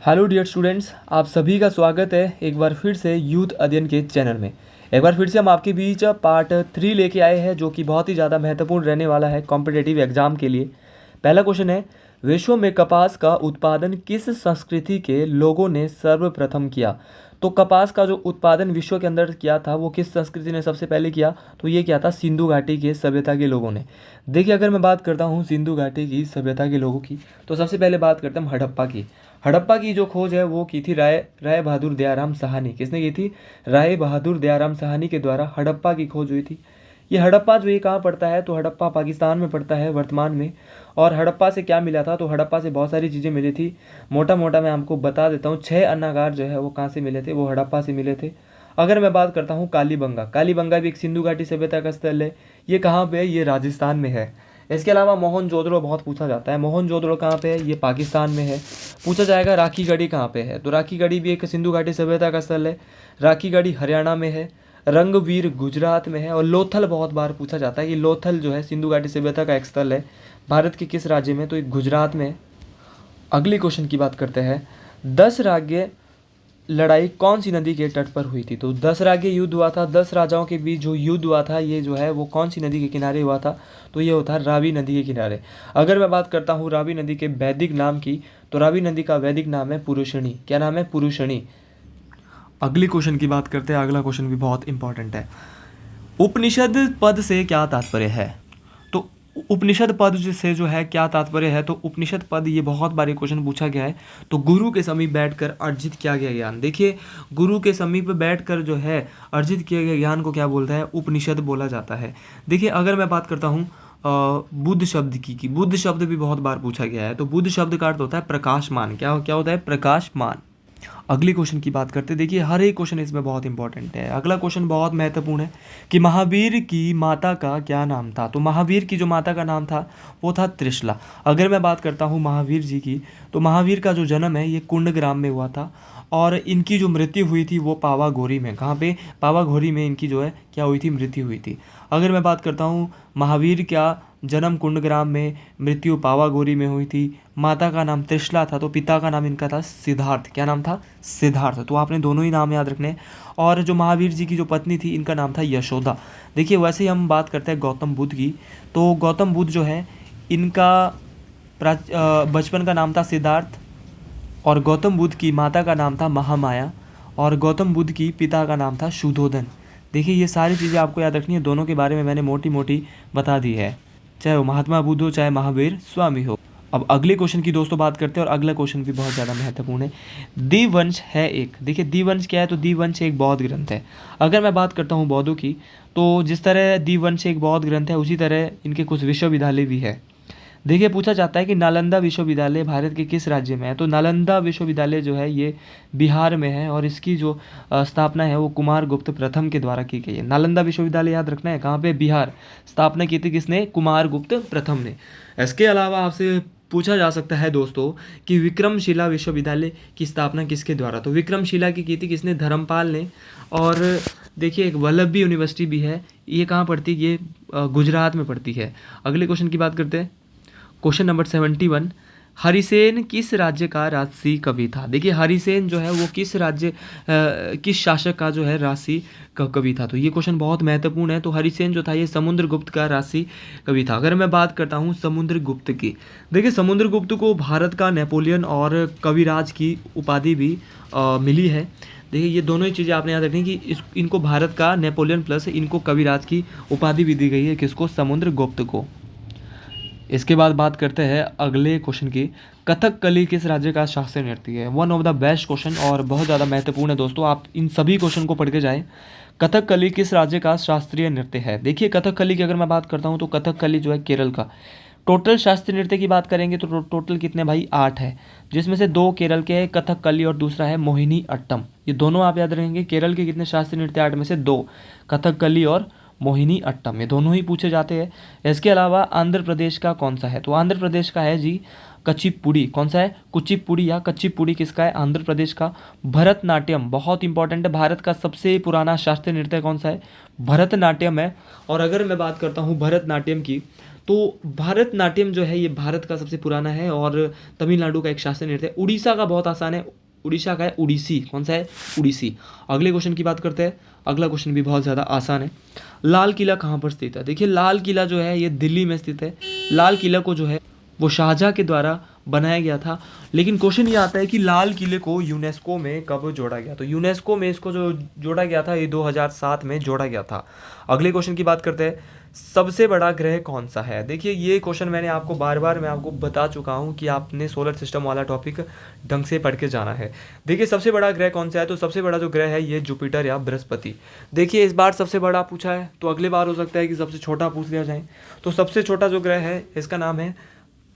Hello dear students, आप सभी का स्वागत है एक बार फिर से यूथ अध्ययन के चैनल में। एक बार फिर से हम आपके बीच पार्ट 3 लेके आए हैं जो कि बहुत ही ज़्यादा महत्वपूर्ण रहने वाला है कॉम्पिटिटिव एग्जाम के लिए। पहला क्वेश्चन है, विश्व में कपास का उत्पादन किस संस्कृति के लोगों ने सर्वप्रथम किया। तो कपास का जो उत्पादन विश्व के अंदर किया था वो किस संस्कृति ने सबसे पहले किया, तो ये किया था सिंधु घाटी के सभ्यता के लोगों ने। देखिए, अगर मैं बात करता हूँ सिंधु घाटी की सभ्यता के लोगों की, तो सबसे पहले बात करते हैं हम हड़प्पा की। हड़प्पा की जो खोज है वो की थी राय राय बहादुर दयाराम साहनी। किसने की थी? राय बहादुर दयाराम साहनी के द्वारा हड़प्पा की खोज हुई थी। ये हड़प्पा जो ये कहाँ पड़ता है, तो हड़प्पा पाकिस्तान में पड़ता है वर्तमान में। और हड़प्पा से क्या मिला था, तो हड़प्पा से बहुत सारी चीज़ें मिली थी। मोटा मोटा मैं आपको बता देता हूँ, 6 अन्नागार जो है वो कहाँ से मिले थे, वो हड़प्पा से मिले थे। अगर मैं बात करता हूँ कालीबंगा, कालीबंगा भी एक सिंधु घाटी सभ्यता का स्थल है। ये कहाँ पे है? ये राजस्थान में है। इसके अलावा मोहनजोदड़ो बहुत पूछा जाता है। मोहनजोदड़ो कहाँ पे है? ये पाकिस्तान में है। पूछा जाएगा राखी गढ़ी कहाँ पे है, तो राखी गढ़ी भी एक सिंधु घाटी सभ्यता का स्थल है। राखी गढ़ी हरियाणा में है। रंगवीर गुजरात में है। और लोथल बहुत बार पूछा जाता है कि लोथल जो है सिंधु घाटी सभ्यता का एक स्थल है, भारत के किस राज्य में, तो एक गुजरात में है। अगले क्वेश्चन की बात करते हैं, 10 राज्य लड़ाई कौन सी नदी के तट पर हुई थी। तो 10 राज्य युद्ध हुआ था, 10 राजाओं के बीच जो युद्ध हुआ था ये जो है वो कौन सी नदी के किनारे हुआ था, तो ये होता है रावी नदी के किनारे। अगर मैं बात करता हूँ रावी नदी के वैदिक नाम की, तो रावी नदी का वैदिक नाम है पुरुषणी। क्या नाम है? पुरुषणी। अगले क्वेश्चन की बात करते हैं। अगला क्वेश्चन भी बहुत इंपॉर्टेंट है। उपनिषद पद से क्या तात्पर्य है। तो उपनिषद पद से जो है क्या तात्पर्य है, तो उपनिषद पद ये बहुत बार क्वेश्चन पूछा गया है। तो गुरु के समीप बैठकर अर्जित किया गया ज्ञान। देखिए, गुरु के समीप बैठकर जो है अर्जित किया गया ज्ञान को क्या बोलता है? उपनिषद बोला जाता है। देखिए, अगर मैं बात करता हूँ बुद्ध शब्द की बुद्ध शब्द भी बहुत बार पूछा गया है। तो बुद्ध शब्द का अर्थ होता है प्रकाशमान। क्या क्या होता है? प्रकाशमान। अगली क्वेश्चन की बात करते हैं। देखिए, हर एक क्वेश्चन इसमें बहुत इंपॉर्टेंट है। अगला क्वेश्चन बहुत महत्वपूर्ण है कि महावीर की माता का क्या नाम था। तो महावीर की जो माता का नाम था वो था त्रिशला। अगर मैं बात करता हूँ महावीर जी की, तो महावीर का जो जन्म है ये कुंडग्राम में हुआ था। और इनकी जो मृत्यु हुई थी वो पावागौरी में। कहाँ पे? पावागौरी में इनकी जो है क्या हुई थी? मृत्यु हुई थी। अगर मैं बात करता हूँ महावीर का जन्म कुंडग्राम में, मृत्यु पावागौरी में हुई थी। माता का नाम त्रिशला था, तो पिता का नाम इनका था सिद्धार्थ। क्या नाम था? सिद्धार्थ। तो आपने दोनों ही नाम याद रखने। और जो महावीर जी की जो पत्नी थी इनका नाम था यशोदा। देखिए, वैसे ही हम बात करते हैं गौतम बुद्ध की, तो गौतम बुद्ध जो है इनका बचपन का नाम था सिद्धार्थ। और गौतम बुद्ध की माता का नाम था महामाया। और गौतम बुद्ध की पिता का नाम था शुद्धोधन। देखिए, ये सारी चीज़ें आपको याद रखनी है। दोनों के बारे में मैंने मोटी मोटी बता दी है, चाहे वो महात्मा बुद्ध हो चाहे महावीर स्वामी हो। अब अगले क्वेश्चन की दोस्तों बात करते हैं, और अगला क्वेश्चन भी बहुत ज़्यादा महत्वपूर्ण है। दीवंश है एक। देखिए, दीवंश क्या है, तो दीवंश एक बौद्ध ग्रंथ है। अगर मैं बात करता हूँ बौद्धों की, तो जिस तरह दीवंश एक बौद्ध ग्रंथ है उसी तरह इनके कुछ विश्वविद्यालय भी है। देखिए, पूछा जाता है कि नालंदा विश्वविद्यालय भारत के किस राज्य में है। तो नालंदा विश्वविद्यालय जो है ये बिहार में है। और इसकी जो स्थापना है वो कुमारगुप्त प्रथम के द्वारा की गई है। नालंदा विश्वविद्यालय याद रखना है, कहाँ पे? बिहार। स्थापना की थी किसने? कुमारगुप्त प्रथम ने। इसके अलावा आपसे पूछा जा सकता है दोस्तों कि विक्रमशिला विश्वविद्यालय की स्थापना किसके द्वारा। तो विक्रमशिला की थी किसने? धर्मपाल ने। और देखिए, एक वल्लभी यूनिवर्सिटी भी है, ये कहाँ पड़ती है? ये गुजरात में पड़ती है। अगले क्वेश्चन की बात करते हैं। क्वेश्चन नंबर 71, हरिसेन किस राज्य का राजसी कवि था। देखिए, हरिसेन जो है वो किस राज्य किस शासक का जो है राजसी कवि था। तो ये क्वेश्चन बहुत महत्वपूर्ण है। तो हरिसेन जो था ये समुद्रगुप्त का राजसी कवि था। अगर मैं बात करता हूँ समुद्रगुप्त की, देखिए समुद्रगुप्त को भारत का नेपोलियन और कविराज की उपाधि भी मिली है। देखिए, ये दोनों ही चीज़ें आपने याद रखनी कि इनको भारत का नेपोलियन प्लस इनको कविराज की उपाधि भी दी गई है। किसको? समुद्रगुप्त को। इसके बाद बात करते हैं अगले क्वेश्चन की, कथकली किस राज्य का शास्त्रीय नृत्य है। One of the best question और बहुत ज़्यादा महत्वपूर्ण है दोस्तों, आप इन सभी क्वेश्चन को पढ़ के जाएं। कथकली किस राज्य का शास्त्रीय नृत्य है। देखिए, कथकली की अगर मैं बात करता हूँ तो कथकली जो है केरल का। टोटल शास्त्रीय नृत्य की बात करेंगे तो टोटल कितने भाई? 8 है, जिसमें से 2 केरल के हैं, कथकली, और दूसरा है मोहिनी अट्टम। ये दोनों आप याद रखेंगे। केरल के कितने शास्त्रीय नृत्य? 8 में से 2, कथकली और मोहिनी अट्टम, ये दोनों ही पूछे जाते हैं। इसके अलावा आंध्र प्रदेश का कौन सा है, तो आंध्र प्रदेश का है जी कुचिपुड़ी। कौन सा है? कुचिपुड़ी या कुचिपुड़ी किसका है? आंध्र प्रदेश का। भरतनाट्यम बहुत इंपॉर्टेंट है। भारत का सबसे पुराना शास्त्रीय नृत्य कौन सा है? भरतनाट्यम है। और अगर मैं बात करता हूँ भरतनाट्यम की, तो भारतनाट्यम जो है ये भारत का सबसे पुराना है और तमिलनाडु का एक शास्त्रीय नृत्य है। उड़ीसा का बहुत आसान है, उड़ीसा का है उड़ीसी। कौन सा है? उड़ीसी। अगले क्वेश्चन की बात करते हैं। अगला क्वेश्चन भी बहुत ज़्यादा आसान है। लाल किला कहाँ पर स्थित है? देखिए लाल किला जो है ये दिल्ली में स्थित है। लाल किला को जो है वो शाहजहाँ के द्वारा बनाया गया था। लेकिन क्वेश्चन ये आता है कि लाल किले को यूनेस्को में कब जोड़ा गया? तो यूनेस्को में इसको जो जोड़ा गया था ये 2007 में जोड़ा गया था। अगले क्वेश्चन की बात करते हैं। सबसे बड़ा ग्रह कौन सा है? देखिए ये क्वेश्चन मैंने आपको बार बार मैं आपको बता चुका हूँ कि आपने सोलर सिस्टम वाला टॉपिक ढंग से पढ़ के जाना है। देखिए सबसे बड़ा ग्रह कौन सा है? तो सबसे बड़ा जो ग्रह है ये जुपिटर या बृहस्पति। देखिए इस बार सबसे बड़ा पूछा है, तो अगली बार हो सकता है कि सबसे छोटा पूछ लिया जाए। तो सबसे छोटा जो ग्रह है इसका नाम है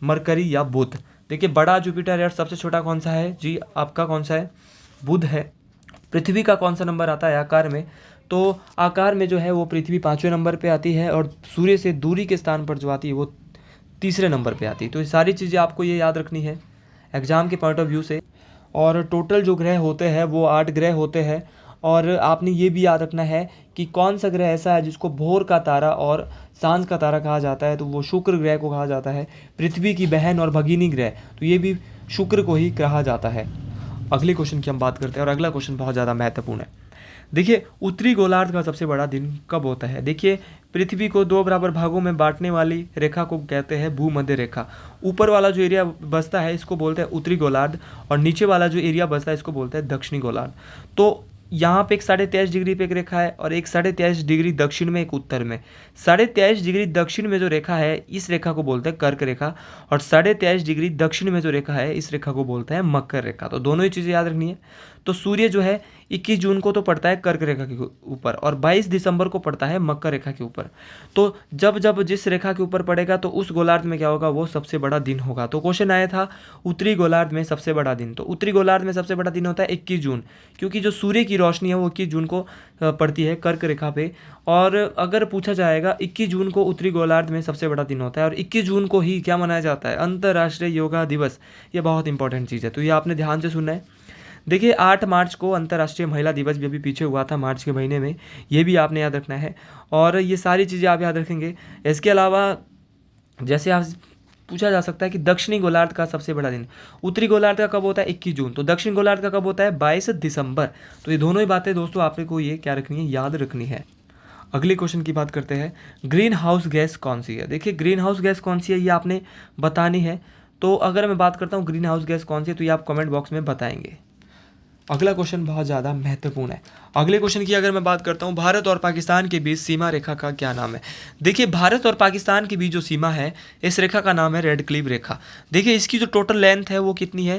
मरकरी या बुध। देखिए बड़ा जुपिटर है और सबसे छोटा कौन सा है जी? आपका कौन सा है? बुध है। पृथ्वी का कौन सा नंबर आता है आकार में? तो आकार में जो है वो पृथ्वी 5वें नंबर पे आती है और सूर्य से दूरी के स्थान पर जो आती है वो 3रे नंबर पे आती है। तो ये सारी चीज़ें आपको ये याद रखनी है एग्जाम के पॉइंट ऑफ व्यू से। और टोटल जो ग्रह होते हैं वो 8 ग्रह होते हैं। और आपने ये भी याद रखना है कि कौन सा ग्रह ऐसा है जिसको भोर का तारा और सांझ का तारा कहा जाता है, तो वो शुक्र ग्रह को कहा जाता है। पृथ्वी की बहन और भगिनी ग्रह, तो ये भी शुक्र को ही कहा जाता है। अगले क्वेश्चन की हम बात करते हैं और अगला क्वेश्चन बहुत ज़्यादा महत्वपूर्ण है। देखिए उत्तरी गोलार्ध का सबसे बड़ा दिन कब होता है? देखिए पृथ्वी को 2 बराबर भागों में बांटने वाली रेखा को कहते हैं भूमध्य रेखा। ऊपर वाला जो एरिया बसता है इसको बोलते हैं उत्तरी गोलार्ध और नीचे वाला जो एरिया बसता है इसको बोलते हैं दक्षिणी गोलार्ध। तो यहाँ पे एक 23.5 डिग्री पे एक रेखा है और एक 23.5 डिग्री दक्षिण में, एक उत्तर में। 23.5 डिग्री दक्षिण में जो रेखा है इस रेखा को बोलते हैं कर्क रेखा और 23.5 डिग्री दक्षिण में जो रेखा है इस रेखा को बोलते हैं मकर रेखा। तो दोनों ही चीज़ें याद रखनी है। तो सूर्य जो है 21 जून को तो पड़ता है कर्क रेखा के ऊपर और 22 दिसंबर को पड़ता है मकर रेखा के ऊपर। तो जब जब जिस रेखा के ऊपर पड़ेगा तो उस गोलार्ध में क्या होगा? वो सबसे बड़ा दिन होगा। तो क्वेश्चन आया था उत्तरी गोलार्ध में सबसे बड़ा दिन। तो उत्तरी गोलार्ध में सबसे बड़ा दिन होता है 21 जून, क्योंकि जो सूर्य की रोशनी है वो 21 जून को पड़ती है कर्क रेखा पे। और अगर पूछा जाएगा 21 जून को उत्तरी गोलार्ध में सबसे बड़ा दिन होता है और 21 जून को ही क्या मनाया जाता है? अंतर्राष्ट्रीय योगा दिवस। ये बहुत इंपॉर्टेंट चीज़ है, तो ये आपने ध्यान से सुनना है। देखिए 8 मार्च को अंतर्राष्ट्रीय महिला दिवस भी अभी पीछे हुआ था मार्च के महीने में, ये भी आपने याद रखना है। और ये सारी चीज़ें आप याद रखेंगे। इसके अलावा जैसे आप पूछा जा सकता है कि दक्षिणी गोलार्ध का सबसे बड़ा दिन, उत्तरी गोलार्ध का कब होता है? 21 जून। तो दक्षिण गोलार्ध का कब होता है? 22 दिसंबर। तो ये दोनों ही बातें दोस्तों आपने को ये क्या रखनी है? याद रखनी है। अगले क्वेश्चन की बात करते हैं। ग्रीन हाउस गैस कौन सी है? देखिए ग्रीन हाउस गैस कौन सी है ये आपने बतानी है। तो अगर मैं बात करता हूँ ग्रीन हाउस गैस कौन सी है तो ये आप कमेंट बॉक्स में बताएंगे। अगला क्वेश्चन बहुत ज़्यादा महत्वपूर्ण है। अगले क्वेश्चन की अगर मैं बात करता हूँ, भारत और पाकिस्तान के बीच सीमा रेखा का क्या नाम है? देखिए भारत और पाकिस्तान के बीच जो सीमा है इस रेखा का नाम है रेड क्लिफ रेखा। देखिए इसकी जो टोटल लेंथ है वो कितनी है?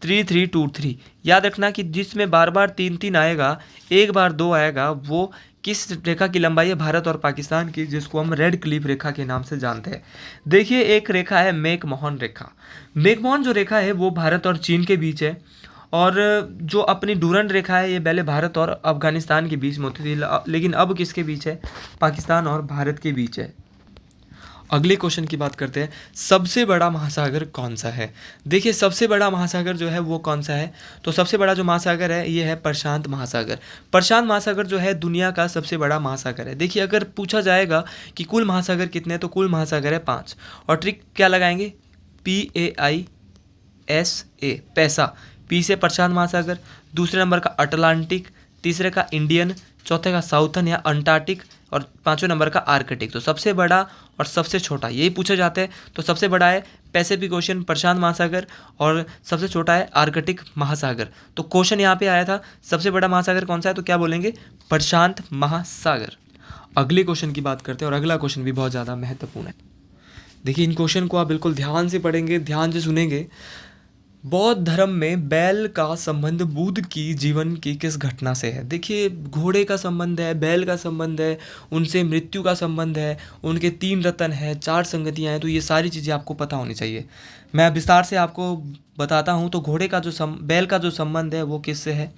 3323। याद रखना कि जिसमें बार बार 3 आएगा, एक बार 2 आएगा, वो किस रेखा की लंबाई है? भारत और पाकिस्तान की, जिसको हम रेड क्लिफ रेखा के नाम से जानते हैं। देखिए एक रेखा है मैकमोहन रेखा। मैकमोहन जो रेखा है वो भारत और चीन के बीच है। और जो अपनी डूरंड रेखा है ये पहले भारत और अफगानिस्तान के बीच में होती थी, लेकिन अब किसके बीच है? पाकिस्तान और भारत के बीच है। अगले क्वेश्चन की बात करते हैं। सबसे बड़ा महासागर कौन सा है? देखिए सबसे बड़ा महासागर जो है वो कौन सा है? तो सबसे बड़ा जो महासागर है ये है प्रशांत महासागर। प्रशांत महासागर जो है दुनिया का सबसे बड़ा महासागर है। देखिए अगर पूछा जाएगा कि कुल महासागर कितने हैं तो कुल महासागर है 5। और ट्रिक क्या लगाएंगे? PAISA, पैसा। पी से प्रशांत महासागर, दूसरे नंबर का अटलांटिक, तीसरे का इंडियन, चौथे का साउथर्न या अंटार्कटिक और 5वें नंबर का आर्कटिक। तो सबसे बड़ा और सबसे छोटा यही पूछे जाते हैं। तो सबसे बड़ा है पैसिफिक ओशन प्रशांत महासागर और सबसे छोटा है आर्कटिक महासागर। तो क्वेश्चन यहाँ पे आया था सबसे बड़ा महासागर कौन सा है? तो क्या बोलेंगे? प्रशांत महासागर। अगले क्वेश्चन की बात करते हैं और अगला क्वेश्चन भी बहुत ज़्यादा महत्वपूर्ण है। देखिए इन क्वेश्चन को आप बिल्कुल ध्यान से पढ़ेंगे, ध्यान से सुनेंगे। बौद्ध धर्म में बैल का संबंध बुद्ध की जीवन की किस घटना से है? देखिए घोड़े का संबंध है, बैल का संबंध है, उनसे मृत्यु का संबंध है, उनके 3 रत्न है, 4 संगतियाँ हैं। तो ये सारी चीज़ें आपको पता होनी चाहिए। मैं विस्तार से आपको बताता हूँ। तो घोड़े का जो बैल का जो संबंध है वो किससे है?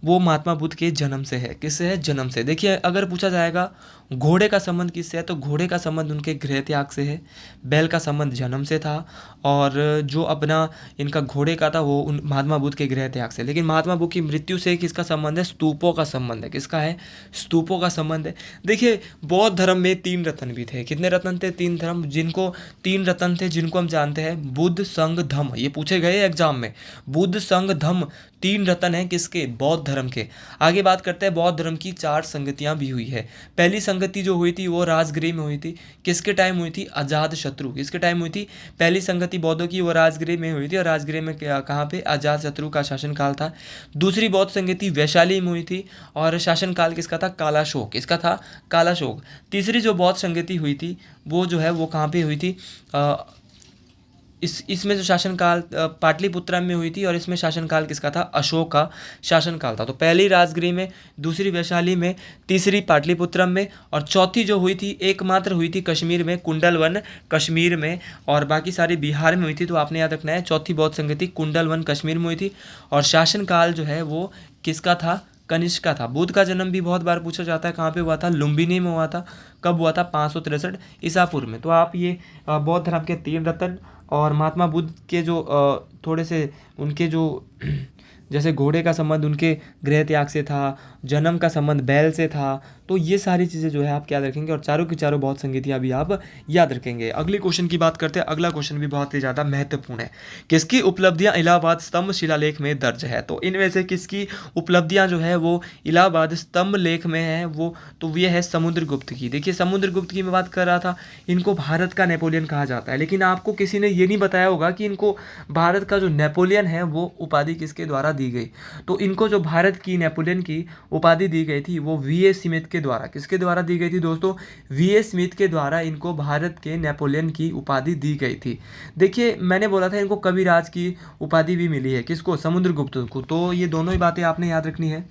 वो महात्मा बुद्ध के जन्म से है। किससे है? जन्म से। देखिए अगर पूछा जाएगा घोड़े का संबंध किससे है, तो घोड़े का संबंध उनके गृह त्याग से है। बैल का संबंध जन्म से था, और जो अपना इनका घोड़े का था वो उन महात्मा बुद्ध के गृह त्याग से। लेकिन महात्मा बुद्ध की मृत्यु से किसका संबंध है, स्तूपों का संबंध है। किसका है, स्तूपों का संबंध है। देखिए बौद्ध धर्म में 3 रत्न भी थे। कितने रत्न थे, 3 धर्म, जिनको 3 रत्न थे, जिनको हम जानते हैं बुद्ध संघ धम्म। ये पूछे गए एग्जाम में, बुद्ध संघ धम्म 3 रत्न हैं किसके, बौद्ध धर्म के। आगे बात करते हैं, बौद्ध धर्म की 4 संगतियां भी हुई है। पहली संगति जो हुई थी वो राजगृह में हुई थी। किसके टाइम हुई थी, अजात शत्रु। किसके टाइम हुई थी, पहली संगति बौद्धों की वो राजगृह में हुई थी, और राजगृह में कहाँ पे, अजात शत्रु का शासनकाल था। दूसरी बौद्ध संगति वैशाली में हुई थी, और शासनकाल किसका था, कालाशोक। किसका था, कालाशोक। तीसरी जो बौद्ध संगति हुई थी वो जो है वो कहाँ पे हुई थी, इसमें जो शासनकाल पाटलिपुत्रा में हुई थी, और इसमें शासनकाल किसका था, अशोक का शासनकाल था। तो पहली राजगृह में, दूसरी वैशाली में, तीसरी पाटलिपुत्रम में, और चौथी जो हुई थी एकमात्र हुई थी कश्मीर में, कुंडलवन कश्मीर में, और बाकी सारी बिहार में हुई थी। तो आपने याद रखना है, चौथी बौद्ध संगति कुंडलवन कश्मीर में हुई थी, और शासनकाल जो है वो किसका था, कनिष्क का था। बुद्ध का जन्म भी बहुत बार पूछा जाता है, कहाँ पे हुआ था, लुम्बिनी में हुआ था। कब हुआ था, 563 ईसा पूर्व में। तो आप ये बौद्ध धर्म के 3 रत्न और महात्मा बुद्ध के जो थोड़े से उनके जो जैसे घोड़े का संबंध उनके गृह त्याग से था, जन्म का संबंध बैल से था, तो ये सारी चीज़ें जो है आप याद रखेंगे, और चारों की चारों बौद्ध संगतियाँ भी आप याद रखेंगे। अगले क्वेश्चन की बात करते हैं। अगला क्वेश्चन भी बहुत ही ज़्यादा महत्वपूर्ण है। किसकी उपलब्धियाँ इलाहाबाद स्तंभ शिलालेख में दर्ज है, तो इनमें से किसकी उपलब्धियाँ जो है वो इलाहाबाद स्तंभ लेख में है, वो तो ये है समुद्रगुप्त की। देखिए समुद्रगुप्त की मैं बात कर रहा था, इनको भारत का नेपोलियन कहा जाता है। लेकिन आपको किसी ने ये नहीं बताया होगा कि इनको भारत का जो नेपोलियन है वो उपाधि किसके द्वारा दी गई। तो इनको जो भारत की नेपोलियन की उपाधि दी गई थी वो वी.ए. स्मिथ के द्वारा, किसके द्वारा दी गई थी दोस्तों, वी.ए. स्मिथ के द्वारा इनको भारत के नेपोलियन की उपाधि दी गई थी। देखिए मैंने बोला था इनको कविराज की उपाधि भी मिली है, किसको, समुद्रगुप्त को। तो ये दोनों ही बातें आपने याद रखनी है।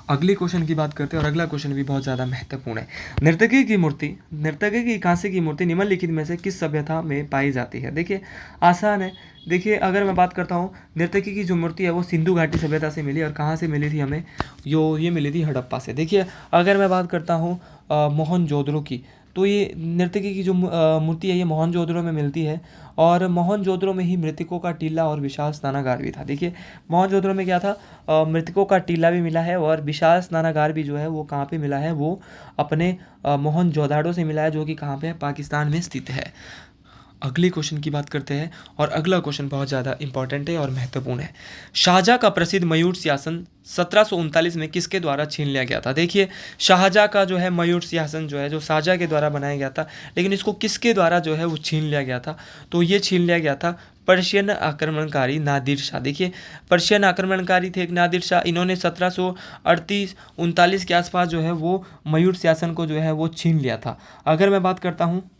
अगले क्वेश्चन की बात करते हैं, और अगला क्वेश्चन भी बहुत ज़्यादा महत्वपूर्ण है। नर्तकी की मूर्ति, नर्तकी की कांसे की मूर्ति निम्नलिखित में से किस सभ्यता में पाई जाती है। देखिए आसान है। देखिए अगर मैं बात करता हूँ, नर्तकी की जो मूर्ति है वो सिंधु घाटी सभ्यता से मिली, और कहाँ से मिली थी हमें, ये मिली थी हड़प्पा से। देखिए अगर मैं बात करता हूँ मोहनजोदड़ो की, तो ये नर्तकी की जो मूर्ति है ये मोहनजोदड़ो में मिलती है, और मोहनजोदड़ो में ही मृतकों का टीला और विशाल स्नानागार भी था। देखिए मोहनजोदड़ो में क्या था, मृतकों का टीला भी मिला है, और विशाल स्नानागार भी जो है वो कहाँ पे मिला है, वो अपने मोहनजोदड़ो से मिला है, जो कि कहाँ पे है, पाकिस्तान में स्थित है। अगले क्वेश्चन की बात करते हैं, और अगला क्वेश्चन बहुत ज़्यादा इंपॉर्टेंट है और महत्वपूर्ण है। शाहजहाँ का प्रसिद्ध मयूर सिंहासन 1739 में किसके द्वारा छीन लिया गया था। देखिए शाहजहाँ का जो है मयूर सिंहासन जो है, जो शाहजहाँ के द्वारा बनाया गया था, लेकिन इसको किसके द्वारा जो है वो छीन लिया गया था, तो ये छीन लिया गया था पर्शियन आक्रमणकारी नादिर शाह। देखिए पर्शियन आक्रमणकारी थे एक नादिर शाह, इन्होंने 1738-39 के आसपास जो है वो मयूर सिंहासन को जो है वो छीन लिया था। अगर मैं बात करता हूँ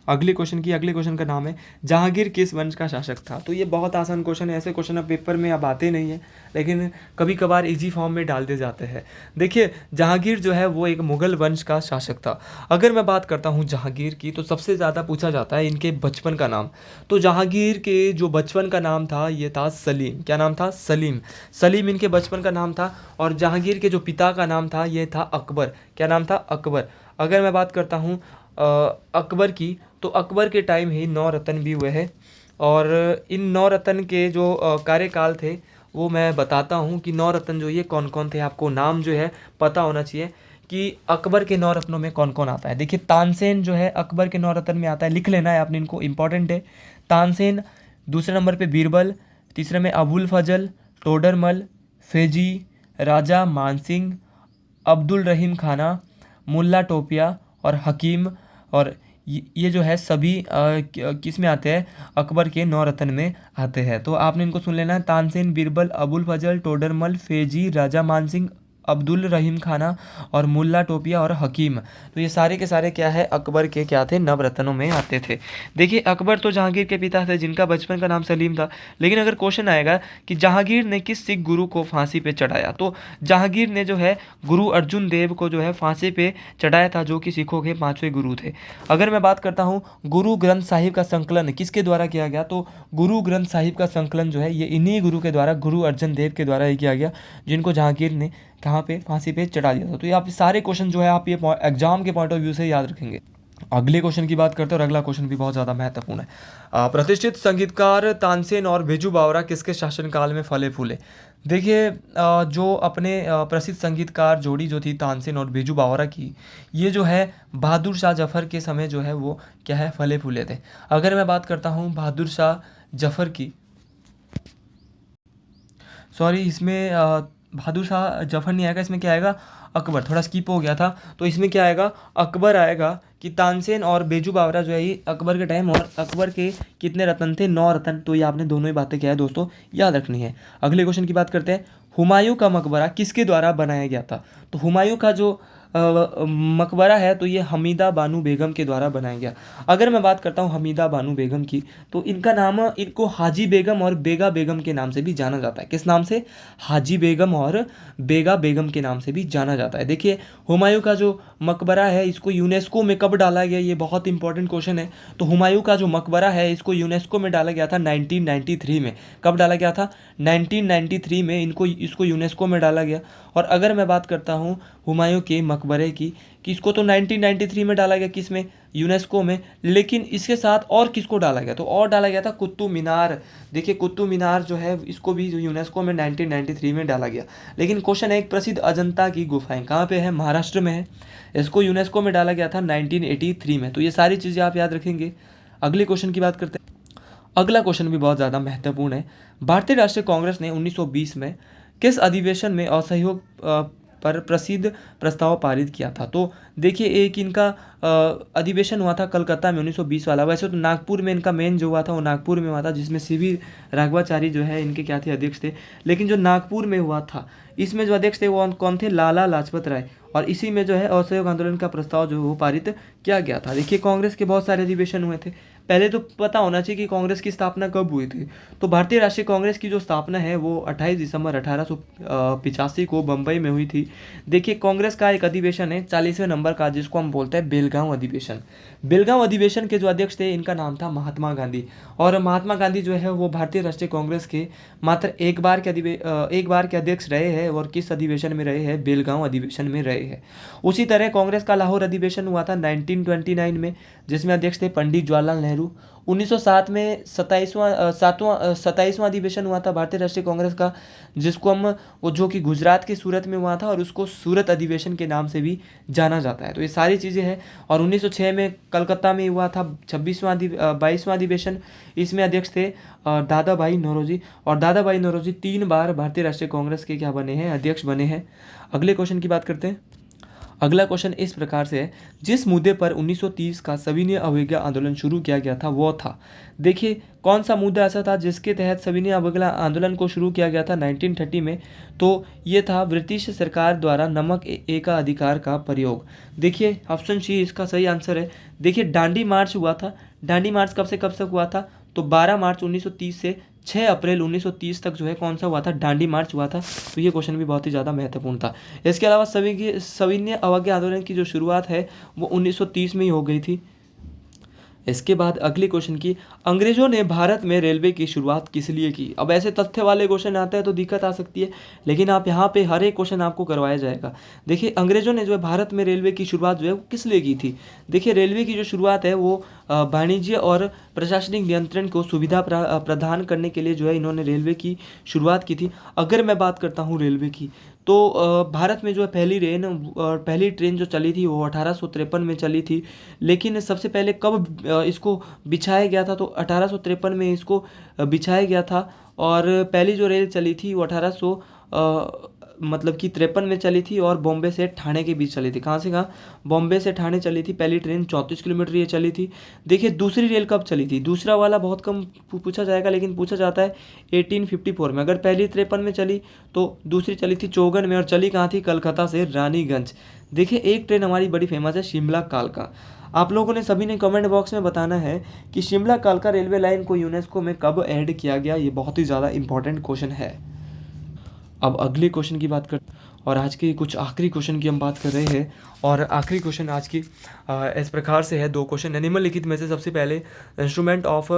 अगले क्वेश्चन का नाम है जहांगीर किस वंश का शासक था। तो ये बहुत आसान क्वेश्चन है, ऐसे क्वेश्चन अब पेपर में अब आते नहीं है, लेकिन कभी कभार इजी फॉर्म में डाल दिए जाते हैं। देखिए जहांगीर जो है वो एक मुगल वंश का शासक था। अगर मैं बात करता हूँ जहांगीर की, तो सबसे ज़्यादा पूछा जाता है इनके बचपन का नाम। तो जहांगीर के जो बचपन का नाम था ये था सलीम। क्या नाम था, सलीम। सलीम इनके बचपन का नाम था, और जहांगीर के जो पिता का नाम था ये था अकबर। क्या नाम था, अकबर। अगर मैं बात करता हूँ अकबर की, तो अकबर के टाइम ही 9 रत्न भी हुए हैं, और इन 9 रत्न के जो कार्यकाल थे वो मैं बताता हूँ कि 9 रत्न जो ये कौन कौन थे। आपको नाम जो है पता होना चाहिए कि अकबर के 9 रत्नों में कौन कौन आता है। देखिए तानसेन जो है अकबर के 9 रत्न में आता है, लिख लेना है आपने इनको, इंपॉर्टेंट है। तानसेन, दूसरे नंबर पे बीरबल, तीसरे में अबुल फजल, टोडरमल, फेजी, राजा मानसिंह, अब्दुल रहीम खाना, मुल्ला टोपिया और हकीम। और ये जो है सभी किस में आते हैं, अकबर के 9 रत्न में आते हैं। तो आपने इनको सुन लेना है, तानसेन, बीरबल, अबुल फजल, टोडरमल, फेजी, राजा मानसिंह, अब्दुल रहीम खाना और मुल्ला टोपिया और हकीम। तो ये सारे के सारे क्या है, अकबर के क्या थे, नवरत्नों में आते थे। देखिए अकबर तो जहांगीर के पिता थे जिनका बचपन का नाम सलीम था, लेकिन अगर क्वेश्चन आएगा कि जहांगीर ने किस सिख गुरु को फांसी पे चढ़ाया, तो जहांगीर ने जो है गुरु अर्जुन देव को जो है फांसी पे चढ़ाया था, जो कि सिखों के 5वें गुरु थे। अगर मैं बात करता हूँ गुरु ग्रंथ साहिब का संकलन किसके द्वारा किया गया, तो गुरु ग्रंथ साहिब का संकलन जो है ये इन्हीं गुरु के द्वारा, गुरु अर्जन देव के द्वारा ही किया गया, जिनको जहांगीर ने कहाँ पे, फांसी पे चढ़ा दिया था। तो ये आप सारे क्वेश्चन जो है आप ये एग्जाम के पॉइंट ऑफ व्यू से याद रखेंगे। अगले क्वेश्चन की बात करते हैं और अगला क्वेश्चन भी बहुत ज़्यादा महत्वपूर्ण है। प्रतिष्ठित संगीतकार तानसेन और बिरजू बावरा किसके शासनकाल में फले फूले? देखिए जो अपने प्रसिद्ध संगीतकार जोड़ी जो थी तानसेन और बिरजू बावरा की, ये जो है बहादुर शाह जफर के समय जो है वो क्या है, फले फूले थे। अगर मैं बात करता हूँ बहादुर शाह जफर की, सॉरी इसमें बहादुर शाह जफर नहीं आएगा, इसमें क्या आएगा, अकबर, थोड़ा स्किप हो गया था। तो इसमें क्या आएगा, अकबर आएगा। कि तानसेन और बेजू बावरा जो है ये अकबर के टाइम, और अकबर के कितने रत्न थे, 9 रत्न। तो ये आपने दोनों ही बातें क्या है दोस्तों याद रखनी है। अगले क्वेश्चन की बात करते हैं। हुमायूं का मकबरा किसके द्वारा बनाया गया था? तो हुमायूं का जो मकबरा है तो ये हमीदा बानू बेगम के द्वारा बनाया गया। अगर मैं बात करता हूँ हमीदा बानू बेगम की, तो इनका नाम, इनको हाजी बेगम और बेगा बेगम के नाम से भी जाना जाता है। किस नाम से? हाजी बेगम और बेगा बेगम के नाम से भी जाना जाता है। देखिए हुमायूं का जो मकबरा है इसको यूनेस्को में कब डाला गया, ये बहुत इंपॉर्टेंट क्वेश्चन है। तो हुमायूं का जो मकबरा है इसको यूनेस्को में डाला गया था 1993 में। कब डाला गया था? 1993 में इसको यूनेस्को में डाला गया। और अगर मैं बात करता हूँ हुमायूं के मकबरे की, कि इसको तो 1993 में डाला गया, किस में, यूनेस्को में। लेकिन इसके साथ और किसको डाला गया? तो और डाला गया था कुतुब मीनार। देखिए कुतुब मीनार जो है इसको भी यूनेस्को में 1993 में डाला गया। लेकिन क्वेश्चन है, एक प्रसिद्ध अजंता की गुफाएं कहाँ पे है? महाराष्ट्र में है। इसको यूनेस्को में डाला गया था 1983 में। तो ये सारी चीज़ें आप याद रखेंगे। अगले क्वेश्चन की बात करते हैं। अगला क्वेश्चन भी बहुत ज़्यादा महत्वपूर्ण है। भारतीय राष्ट्रीय कांग्रेस ने 1920 में किस अधिवेशन में असहयोग पर प्रसिद्ध प्रस्ताव पारित किया था? तो देखिए एक इनका अधिवेशन हुआ था कलकत्ता में 1920 वाला। वैसे तो नागपुर में इनका मेन जो हुआ था वो नागपुर में हुआ था, जिसमें सीवी राघवाचारी जो है इनके क्या थे, अध्यक्ष थे। लेकिन जो नागपुर में हुआ था इसमें जो अध्यक्ष थे वो कौन थे? लाला लाजपत राय। और इसी में जो है असहयोग आंदोलन का प्रस्ताव जो है वो पारित किया गया था। देखिए कांग्रेस के बहुत सारे अधिवेशन हुए थे। पहले तो पता होना चाहिए कि कांग्रेस की स्थापना कब हुई थी। तो भारतीय राष्ट्रीय कांग्रेस की जो स्थापना है वो 28 दिसंबर 1885 को बम्बई में हुई थी। देखिए कांग्रेस का एक अधिवेशन है 40वें नंबर का, जिसको हम बोलते हैं बेलगांव अधिवेशन। बेलगांव अधिवेशन के जो अध्यक्ष थे इनका नाम था महात्मा गांधी। और महात्मा गांधी जो है वो भारतीय राष्ट्रीय कांग्रेस के मात्र एक बार के अध्यक्ष रहे हैं। और किस अधिवेशन में रहे हैं? बेलगांव अधिवेशन में रहे हैं। उसी तरह कांग्रेस का लाहौर अधिवेशन हुआ था 1929 में, जिसमें अध्यक्ष थे पंडित जवाहरलाल नेहरू। 1907 में 27वां अधिवेशन हुआ था भारतीय राष्ट्रीय कांग्रेस का, जिसको हम, वो जो कि गुजरात के सूरत में हुआ था, और उसको सूरत अधिवेशन के नाम से भी जाना जाता है। तो ये सारी चीज़ें हैं। और 1906 में कलकत्ता में हुआ था 22वां अधिवेशन। इसमें अध्यक्ष थे दादा भाई नौरोजी। और दादा भाई नौरोजी 3 बार भारतीय राष्ट्रीय कांग्रेस के क्या बने हैं? अध्यक्ष बने हैं। अगले क्वेश्चन की बात करते हैं। अगला क्वेश्चन इस प्रकार से है, जिस मुद्दे पर 1930 का सविनय अवज्ञा आंदोलन शुरू किया गया था वो था। देखिए कौन सा मुद्दा ऐसा था जिसके तहत सविनय अवज्ञा आंदोलन को शुरू किया गया था 1930 में? तो ये था ब्रिटिश सरकार द्वारा नमक एकाधिकार का प्रयोग। देखिए ऑप्शन सी इसका सही आंसर है। देखिए दांडी मार्च हुआ था। दांडी मार्च कब से कब तक हुआ था? तो 12 मार्च 1930 से 6 अप्रैल 1930 तक जो है कौन सा हुआ था? दांडी मार्च हुआ था। तो ये क्वेश्चन भी बहुत ही ज़्यादा महत्वपूर्ण था। इसके अलावा सविनय अवज्ञा आंदोलन की जो शुरुआत है वो 1930 में ही हो गई थी। इसके बाद अगले क्वेश्चन की, अंग्रेजों ने भारत में रेलवे की शुरुआत किस लिए की? अब ऐसे तथ्य वाले क्वेश्चन आते हैं तो दिक्कत आ सकती है, लेकिन आप यहाँ पे हर एक क्वेश्चन आपको करवाया जाएगा। देखिए अंग्रेजों ने जो है भारत में रेलवे की शुरुआत जो है वो किस लिए की थी? देखिए रेलवे की जो शुरुआत है वो वाणिज्य और प्रशासनिक नियंत्रण को सुविधा प्रदान करने के लिए जो है इन्होंने रेलवे की शुरुआत की थी। अगर मैं बात करता हूँ रेलवे की, तो भारत में जो है पहली ट्रेन जो चली थी वो 1853 में चली थी। लेकिन सबसे पहले कब इसको बिछाया गया था? तो 1853 में इसको बिछाया गया था। और पहली जो रेल चली थी वो 1853 में चली थी, और बॉम्बे से ठाणे के बीच चली थी। कहाँ से कहाँ? बॉम्बे से ठाणे चली थी पहली ट्रेन, 34 किलोमीटर ये चली थी। देखिए दूसरी रेल कब चली थी? दूसरा वाला बहुत कम पूछा जाएगा, लेकिन पूछा जाता है 1854 में। अगर पहली 53 में चली तो दूसरी चली थी 54 में, और चली कहाँ थी? कलकत्ता से रानीगंज। देखिए एक ट्रेन हमारी बड़ी फेमस है शिमला कालका। आप लोगों ने सभी ने कमेंट बॉक्स में बताना है कि शिमला कालका रेलवे लाइन को यूनेस्को में कब ऐड किया गया। ये बहुत ही ज़्यादा इंपॉर्टेंट क्वेश्चन है। अब अगले क्वेश्चन की बात करते हैं, और आज के कुछ आखिरी क्वेश्चन की हम बात कर रहे हैं। और आखिरी क्वेश्चन आज की इस प्रकार से है, 2 क्वेश्चन है। निम्नलिखित में से सबसे पहले इंस्ट्रूमेंट ऑफ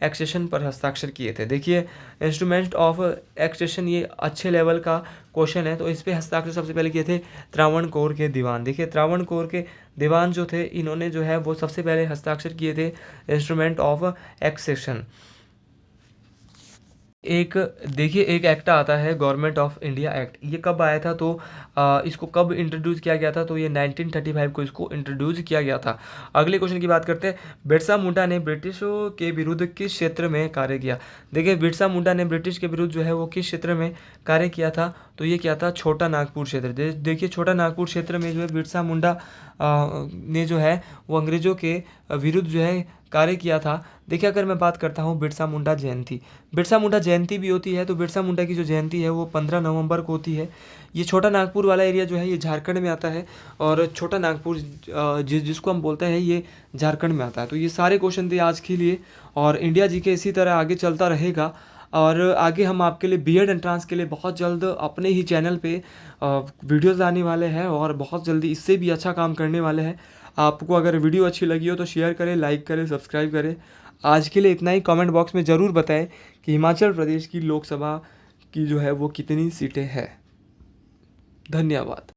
एक्सेशन पर हस्ताक्षर किए थे। देखिए, इंस्ट्रूमेंट ऑफ एक्सेशन ये अच्छे लेवल का क्वेश्चन है, तो इस पे हस्ताक्षर सबसे पहले किए थे त्रावणकोर के दीवान। देखिए, त्रावणकोर के दीवान जो थे, इन्होंने जो है वो सबसे पहले हस्ताक्षर किए थे इंस्ट्रूमेंट ऑफ एक्सेशन। एक देखिए, एक एक्ट आता है गवर्नमेंट ऑफ इंडिया एक्ट। ये कब आया था, तो इसको कब इंट्रोड्यूस किया गया था, तो ये 1935 को इसको इंट्रोड्यूस किया गया था। अगले क्वेश्चन की बात करते हैं, बिरसा मुंडा ने ब्रिटिशों के विरुद्ध किस क्षेत्र में कार्य किया। देखिए, बिरसा मुंडा ने ब्रिटिश के विरुद्ध जो है वो किस क्षेत्र में कार्य किया था, तो ये क्या था, छोटा नागपुर क्षेत्र। देखिए, छोटा नागपुर क्षेत्र में जो है बिरसा मुंडा ने जो है वो अंग्रेज़ों के विरुद्ध जो है कार्य किया था। देखिए, अगर मैं बात करता हूँ बिरसा मुंडा जयंती, बिरसा मुंडा जयंती भी होती है, तो बिरसा मुंडा की जो जयंती है वो 15 नवंबर को होती है। ये छोटा नागपुर वाला एरिया जो है ये झारखंड में आता है, और छोटा नागपुर जिसको हम बोलते हैं ये झारखंड में आता है। तो ये सारे क्वेश्चन थे आज के लिए, और इंडिया जी के इसी तरह आगे चलता रहेगा। और आगे हम आपके लिए बीएड एंट्रांस के लिए बहुत जल्द अपने ही चैनल पे वीडियोज़ आने वाले हैं, और बहुत जल्दी इससे भी अच्छा काम करने वाले हैं। आपको अगर वीडियो अच्छी लगी हो तो शेयर करें, लाइक करें, सब्सक्राइब करें। आज के लिए इतना ही। कमेंट बॉक्स में ज़रूर बताएं कि हिमाचल प्रदेश की लोकसभा की जो है वो कितनी सीटें हैं। धन्यवाद।